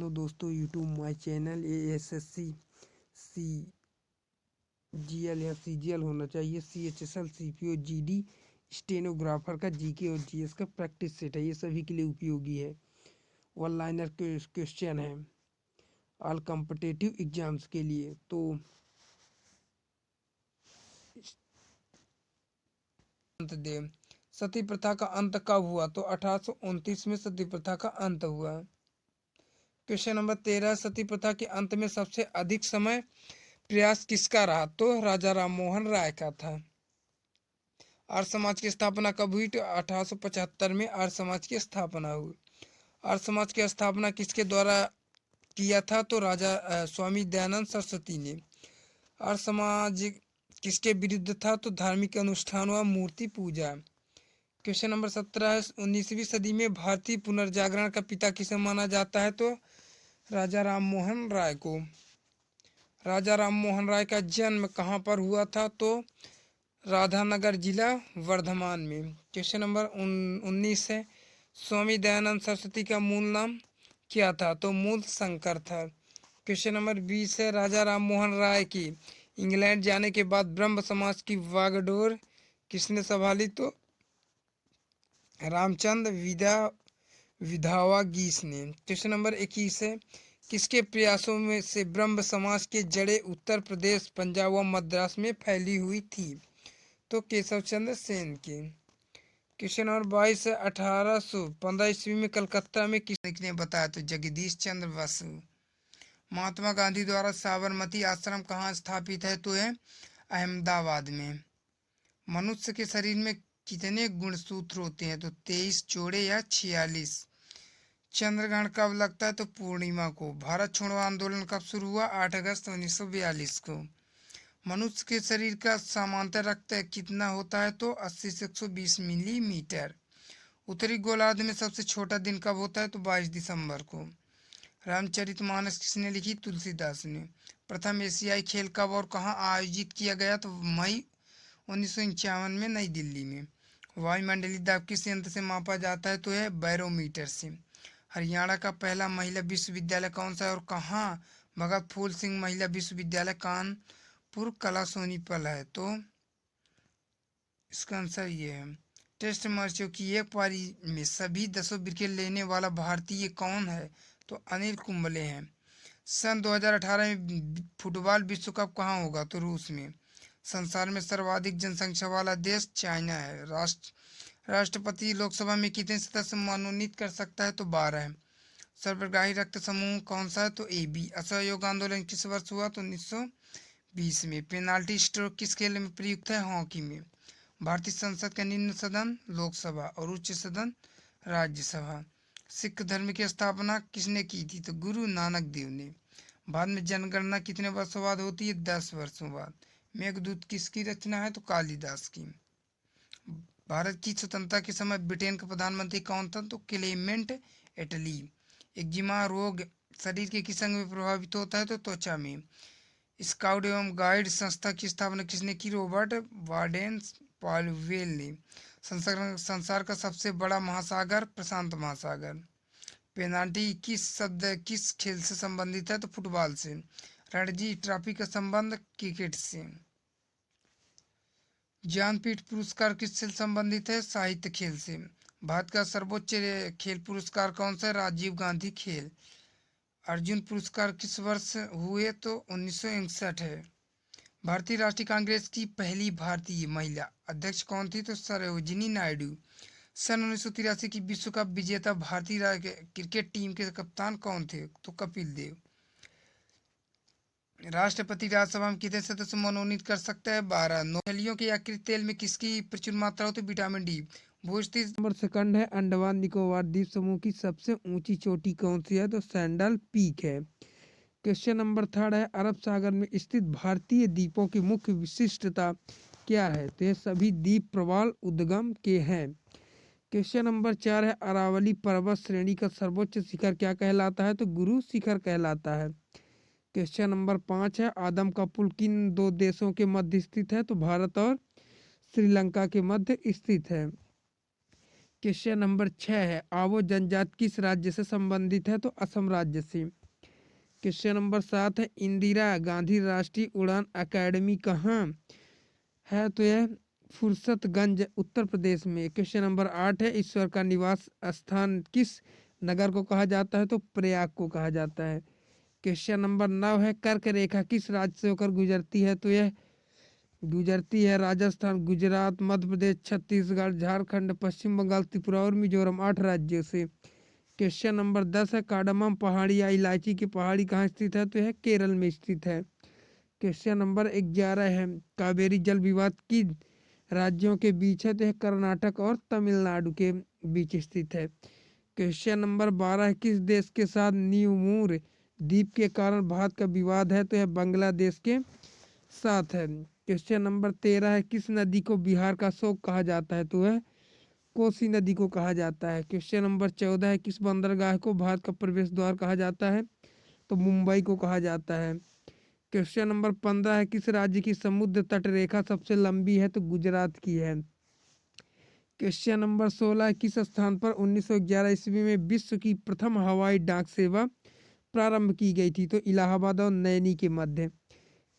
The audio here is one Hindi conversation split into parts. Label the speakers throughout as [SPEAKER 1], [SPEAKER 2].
[SPEAKER 1] हेलो दोस्तों, YouTube my channel ASSC CGL या CGL होना चाहिए, CHSL CPO GD स्टेनोग्राफर का GK और GS का प्रैक्टिस सेट है। ये सभी के लिए उपयोगी है। वन लाइनर क्वेश्चन है ऑल कॉम्पिटिटिव एग्जाम्स के लिए। तो अंत दे सती प्रथा का अंत कब हुआ? तो 1829 में सती प्रथा का अंत हुआ। क्वेश्चन नंबर 13, सती प्रथा के अंत में सबसे अधिक समय प्रयास किसका रहा? तो राजा राम मोहन राय का था। आर्य समाज की स्थापना कब हुई? तो 1875 में आर्य समाज की स्थापना हुई। आर्य समाज की स्थापना किसके द्वारा किया था? तो राजा स्वामी दयानंद सरस्वती ने। आर्य समाज किसके विरुद्ध था? तो धार्मिक अनुष्ठान व मूर्ति पूजा। क्वेश्चन नंबर 17, 19वीं सदी में भारतीय पुनर्जागरण का पिता किसे माना जाता है? तो राजा राम मोहन राय को। राजा राम मोहन राय का जन्म कहाँ पर हुआ था? तो राधानगर जिला वर्धमान में। क्वेश्चन नंबर 19 है, स्वामी दयानंद सरस्वती का मूल नाम क्या था? तो मूल शंकर था। क्वेश्चन नंबर 20 है, राजा राम मोहन राय की इंग्लैंड जाने के बाद ब्रह्म समाज की वागडोर किसने संभाली? तो रामचंद्र विधावा गीस ने। क्वेश्चन नंबर 21 है, किसके प्रयासों में से ब्रह्म समाज के जड़ें उत्तर प्रदेश, पंजाब व मद्रास में फैली हुई थी? तो केशव चंद्र सेन के। क्वेश्चन नंबर 22 है, 1815 ईस्वी में कलकत्ता में किसने बताया? तो जगदीश चंद्र बसु। महात्मा गांधी द्वारा साबरमती आश्रम कहाँ स्थापित है? तो है अहमदाबाद में। मनुष्य के शरीर में कितने गुणसूत्र होते हैं? तो 23 जोड़े या 46। चंद्रग्रहण कब लगता है? तो पूर्णिमा को। भारत छोड़ो आंदोलन कब शुरू हुआ? 8 अगस्त 1942 को। मनुष्य के शरीर का समांतर रक्त कितना होता है? तो 80 से 120 मिलीमीटर। उत्तरी गोलार्ध में सबसे छोटा दिन कब होता है? तो 22 दिसंबर को। रामचरितमानस किसने लिखी? तुलसीदास ने। प्रथम एशियाई खेल कब और कहाँ आयोजित किया गया? तो मई 1951 में नई दिल्ली में। वायुमंडलीय दाब किस यंत्र से मापा जाता है? तो है बैरोमीटर से। हरियाणा का पहला महिला विश्वविद्यालय कौन सा है और कहाँ? भगत फूल सिंह महिला विश्वविद्यालय कानपुर कला सोनीपल है। तो इसका आंसर ये है। टेस्ट मैचों की एक पारी में सभी 10 विकेट लेने वाला भारतीय कौन है? तो अनिल कुंबले हैं। सन 2018 में फुटबॉल विश्व कप कहाँ होगा? तो रूस में। संसार में सर्वाधिक जनसंख्या वाला देश चाइना है। राष्ट्रपति लोकसभा में कितने सदस्य मनोनीत कर सकता है? तो 12। सर्वग्राही रक्त समूह कौन सा है? तो AB। असहयोग आंदोलन किस वर्ष हुआ? तो 1920 में। पेनाल्टी स्ट्रोक किस खेल में प्रयुक्त है? हॉकी में। भारतीय संसद का निम्न सदन लोकसभा और उच्च सदन राज्यसभा। सिख धर्म की स्थापना किसने की थी? तो गुरु नानक देव ने। बाद में जनगणना कितने वर्षों बाद होती है? 10 वर्षों बाद। मेघदूत किसकी रचना है? तो कालिदास की। भारत की स्वतंत्रता के समय ब्रिटेन का प्रधानमंत्री कौन था? तो क्लेमेंट एटली। एक्जिमा रोग शरीर के किस अंग में प्रभावित होता है? तो त्वचा में। स्काउट एवं गाइड संस्था की स्थापना किसने की? रॉबर्ट वार्डेन पॉवेल ने। संसार का सबसे बड़ा महासागर प्रशांत महासागर। पेनाल्टी किस खेल से संबंधित है? तो फुटबॉल से। रणजी ट्रॉफी का संबंध क्रिकेट से। ज्ञानपीठ पुरस्कार किससे संबंधित है? साहित्य खेल से। भारत का सर्वोच्च खेल पुरस्कार कौन सा है? राजीव गांधी खेल। अर्जुन पुरस्कार किस वर्ष हुए? तो 1961 है। भारतीय राष्ट्रीय कांग्रेस की पहली भारतीय महिला अध्यक्ष कौन थी? तो सरोजिनी नायडू। सन 1983 की विश्व कप विजेता भारतीय क्रिकेट टीम के कप्तान कौन थे? तो कपिल देव। राष्ट्रपति राज्यसभा में कितने सदस्य मनोनीत कर सकता है? 12। नौलियों के यकृत तेल में किसकी प्रचुर मात्रा होती है? Vitamin D. भूस्थित नंबर सेकंड है, अंडमान निकोबार द्वीप समूह की सबसे ऊंची चोटी कौन सी है? तो सैंडल पीक है। क्वेश्चन नंबर 3 है, अरब सागर में स्थित भारतीय द्वीपों की मुख्य विशिष्टता क्या है? तो ये सभी द्वीप प्रवाल उद्गम के हैं। क्वेश्चन नंबर 4 है, अरावली पर्वत श्रेणी का सर्वोच्च शिखर क्या कहलाता है? तो गुरु शिखर कहलाता है। क्वेश्चन नंबर 5 है, आदम का पुल किन दो देशों के मध्य स्थित है? तो भारत और श्रीलंका के मध्य स्थित है। क्वेश्चन नंबर 6 है, आवो जनजाति किस राज्य से संबंधित है? तो असम राज्य से। क्वेश्चन नंबर 7 है, इंदिरा गांधी राष्ट्रीय उड़ान अकेडमी कहाँ है? तो यह फुर्सतगंज उत्तर प्रदेश में। क्वेश्चन नंबर 8 है, ईश्वर का निवास स्थान किस नगर को कहा जाता है? तो प्रयाग को कहा जाता है। क्वेश्चन नंबर 9 है, कर्क रेखा किस राज्य से होकर गुजरती है? तो यह गुजरती है राजस्थान, गुजरात, मध्य प्रदेश, छत्तीसगढ़, झारखंड, पश्चिम बंगाल, त्रिपुरा और मिजोरम, 8 राज्यों से। क्वेश्चन नंबर 10 है, कार्डमम पहाड़ी या इलायची की पहाड़ी कहाँ स्थित है? तो यह केरल में स्थित है। क्वेश्चन नंबर 11 है, कावेरी जल विवाद किन राज्यों के बीच है? तो यह कर्नाटक और तमिलनाडु के बीच स्थित है। क्वेश्चन नंबर 12 है, किस देश के साथ न्यूमूर द्वीप के कारण भारत का विवाद है? तो यह बांग्लादेश के साथ है। क्वेश्चन नंबर 13 है, किस नदी को बिहार का शोक कहा जाता है? तो वह कोसी नदी को कहा जाता है। क्वेश्चन नंबर 14 है, किस बंदरगाह को भारत का प्रवेश द्वार कहा जाता है? तो मुंबई को कहा जाता है। क्वेश्चन नंबर 15 है, किस राज्य की समुद्र तट रेखा सबसे लंबी है? तो गुजरात की है। क्वेश्चन नंबर 16 है, किस स्थान पर 1911 ईस्वी में विश्व की प्रथम हवाई डाक सेवा प्रारंभ की गई थी? तो इलाहाबाद और नैनी के मध्य।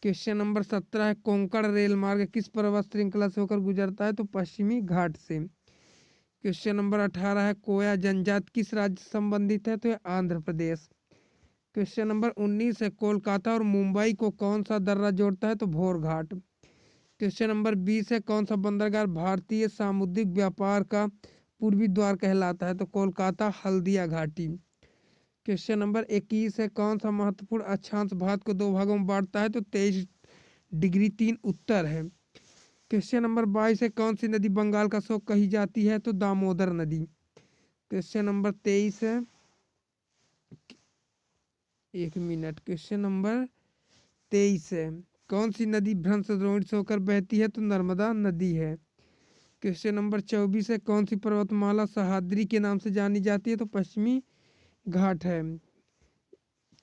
[SPEAKER 1] क्वेश्चन नंबर 17 है, कोंकण रेल मार्ग किस पर्वत श्रृंखला से होकर गुजरता है? तो पश्चिमी घाट से। क्वेश्चन नंबर 18 है, कोया जनजाति किस राज्य से संबंधित है? तो यह आंध्र प्रदेश। क्वेश्चन नंबर 19 है, कोलकाता और मुंबई को कौन सा दर्रा जोड़ता है? तो भोर घाट। क्वेश्चन नंबर 20 है, कौन सा बंदरगाह भारतीय सामुद्रिक व्यापार का पूर्वी द्वार कहलाता है? तो कोलकाता हल्दिया घाटी। क्वेश्चन नंबर 21 है, कौन सा महत्वपूर्ण अक्षांश भारत को दो भागों में बांटता है? तो 23 डिग्री 3 उत्तर है। क्वेश्चन नंबर 22 है, कौन सी नदी बंगाल का शोक कही जाती है? तो दामोदर नदी। क्वेश्चन नंबर 23 है, एक मिनट, क्वेश्चन नंबर 23 है, कौन सी नदी भ्रंश द्रोणी से होकर बहती है? तो नर्मदा नदी है। क्वेश्चन नंबर 24 है, कौन सी पर्वतमाला सह्याद्री के नाम से जानी जाती है? तो पश्चिमी घाट है।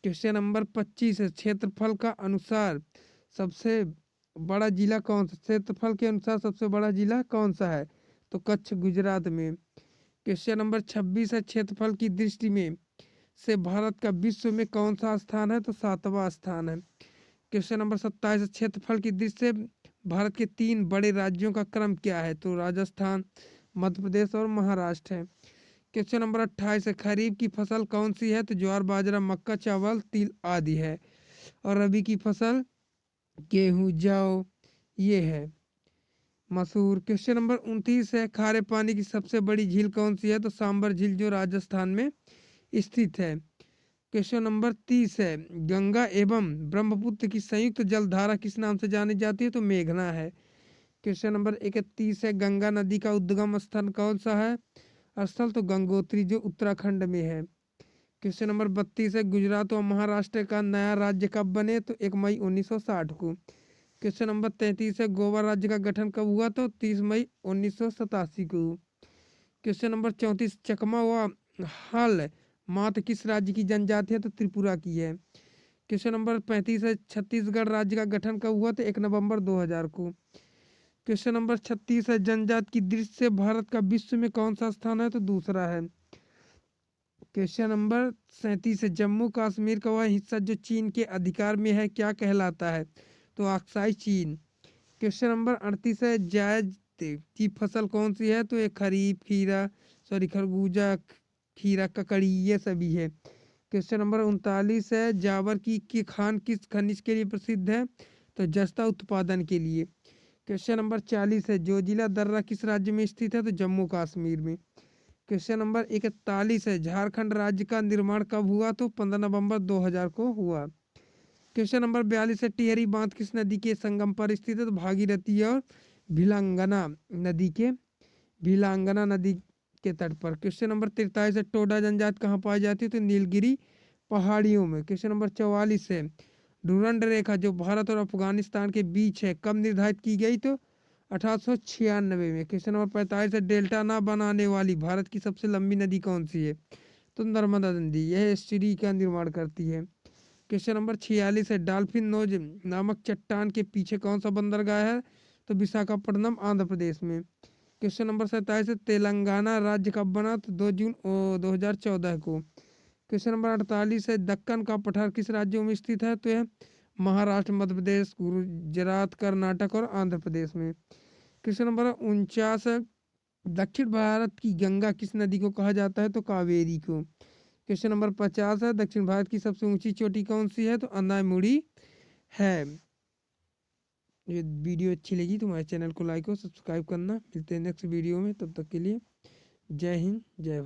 [SPEAKER 1] क्वेश्चन नंबर 25 है, क्षेत्रफल का अनुसार सबसे बड़ा जिला कौन सा? क्षेत्रफल के अनुसार सबसे बड़ा जिला कौन सा है? तो कच्छ गुजरात में। क्वेश्चन नंबर 26 है, क्षेत्रफल की दृष्टि में से भारत का विश्व में कौन सा स्थान है? तो 7वां स्थान है। क्वेश्चन नंबर 27 है, क्षेत्रफल की दृष्टि से भारत के 3 बड़े राज्यों का क्रम क्या है? तो राजस्थान, मध्य प्रदेश और महाराष्ट्र है। क्वेश्चन नंबर 28 है, खरीफ की फसल कौन सी है? तो ज्वार, बाजरा, मक्का, चावल, तिल आदि है। और रबी की फसल गेहूं, जौ, ये है मसूर। क्वेश्चन नंबर 29 है, खारे पानी की सबसे बड़ी झील कौन सी है? तो सांबर झील जो राजस्थान में स्थित है। क्वेश्चन नंबर 30 है, गंगा एवं ब्रह्मपुत्र की संयुक्त जलधारा किस नाम से जानी जाती है? तो मेघना है। क्वेश्चन नंबर 31 है, गंगा नदी का उद्गम स्थल कौन सा है? स्थल तो गंगोत्री जो उत्तराखंड में है। क्वेश्चन नंबर 32 है, गुजरात और महाराष्ट्र का नया राज्य कब बने? तो 1 मई 1960 को। क्वेश्चन नंबर 33 है, गोवा राज्य का गठन कब हुआ? तो 30 मई 1987 को। क्वेश्चन नंबर 34, चकमा व हल मात किस राज्य की जनजाति है? तो त्रिपुरा की है। क्वेश्चन नंबर 35 है, छत्तीसगढ़ राज्य का गठन कब हुआ? तो 1 नवंबर 2000 को। क्वेश्चन नंबर 36 है, जनजाति की दृष्टि से भारत का विश्व में कौन सा स्थान है? तो दूसरा है। क्वेश्चन नंबर 37 है, जम्मू कश्मीर का वह हिस्सा जो चीन के अधिकार में है क्या कहलाता है? तो अक्साई चीन। क्वेश्चन नंबर 38 है, जायद की फसल कौन सी है? तो ये खरीफ, खरबूजा, खीरा, ककड़ी, ये सभी है। क्वेश्चन नंबर 39 है, जावर की खान किस खनिज के लिए प्रसिद्ध है? तो जस्ता उत्पादन के लिए। क्वेश्चन नंबर 40 है, जोजिला दर्रा किस राज्य में स्थित है? तो जम्मू कश्मीर में। क्वेश्चन नंबर 41 है, झारखंड राज्य का निर्माण कब हुआ? तो 15 नवंबर 2000 को हुआ। क्वेश्चन नंबर 42 है, टिहरी बांध किस नदी के संगम पर स्थित है? तो भागीरथी और भिलांगना नदी के तट पर। क्वेश्चन नंबर 43 है, टोडा जनजाति कहाँ पाई जाती है? तो नीलगिरी पहाड़ियों में। क्वेश्चन नंबर 44 है, डुरंड रेखा जो भारत और अफगानिस्तान के बीच है कब निर्धारित की गई? तो 1896 में। क्वेश्चन नंबर 45 है, डेल्टा ना बनाने वाली भारत की सबसे लंबी नदी कौन सी है? तो नर्मदा नदी, यह एस्चुरी का निर्माण करती है। क्वेश्चन नंबर 46 है, डॉल्फिन नोज नामक चट्टान के पीछे कौन सा बंदरगाह है? तो विशाखापट्टनम आंध्र प्रदेश में। क्वेश्चन नंबर 27 है, तेलंगाना राज्य कब बना? तो 2 जून 2014 को। क्वेश्चन नंबर 48 है, दक्कन का पठार किस राज्यों में स्थित है? तो यह महाराष्ट्र, मध्य प्रदेश, गुजरात, कर्नाटक और आंध्र प्रदेश में। क्वेश्चन नंबर 49 है, दक्षिण भारत की गंगा किस नदी को कहा जाता है? तो कावेरी को। क्वेश्चन नंबर 50 है, दक्षिण भारत की सबसे ऊंची चोटी कौन सी है? तो अनामुड़ी है। ये वीडियो अच्छी लगी तो हमारे चैनल को लाइक और सब्सक्राइब करना। मिलते हैं नेक्स्ट वीडियो में, तब तक के लिए जय हिंद जय भारत।